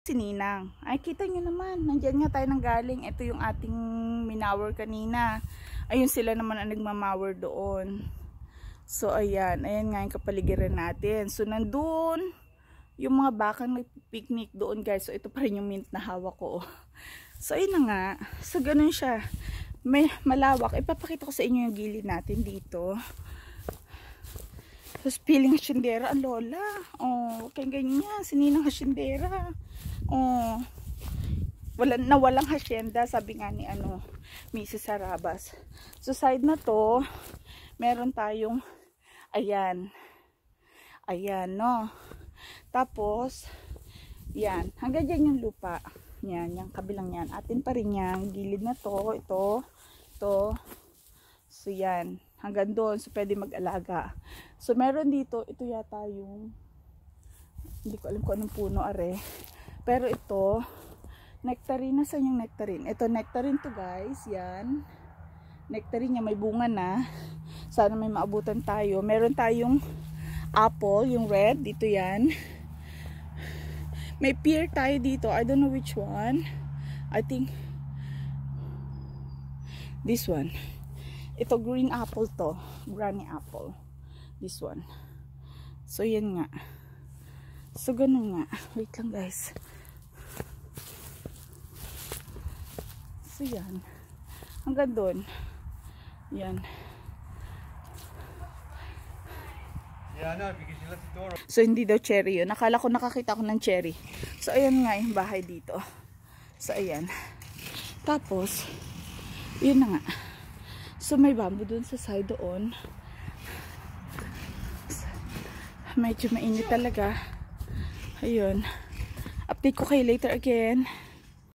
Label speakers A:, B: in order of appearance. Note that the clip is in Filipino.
A: Si Ninang. Ay, kita nyo naman. Nandiyan nga tayo nang galing. Ito yung ating minower kanina. Ayun sila naman ang nagmamower doon. So, ayan. Ayan nga yung kapaligiran natin. So, nandun yung mga bakang nag-picnic doon, guys. So, ito pa rin yung mint na hawak ko. So, ayun na nga. So, ganun siya. May malawak. Ipapakita ko sa inyo yung gilid natin dito. Tapos, piling hasyendera. Ang lola. Oh, kaya ganyan. Sininang hasyendera. Oh, walang hacienda, sabi nga ni Mrs. Sarabas. So side na to, meron tayong ayan no. Tapos yan, hanggang dyan yung lupa. Yan, yung kabilang yan. Atin pa rin yan, gilid na to, ito. So yan, hanggang doon, so pwede mag-alaga. So meron dito, ito yata yung, hindi ko alam kung anong puno are. Pero ito, nectarine. Saan yung nectarine? Ito, nectarine to, guys. Yan. Nectarine niya, may bunga na. Sana may maabutan tayo. Meron tayong apple, yung red. Dito yan. May pear tayo dito. I don't know which one. I think this one. Ito, green apple to. Granny apple. This one. So, yan nga. So, ganun nga. Wait lang, guys. So, yan. Hanggang doon. Yan. So, hindi daw cherry yun. Nakala ko nakakita ko ng cherry. So, ayan nga yung bahay dito. So, ayan. Tapos, yun na nga. So, may bamboo doon sa side doon. Medyo mainit talaga. Ayun. Update ko kayo later again.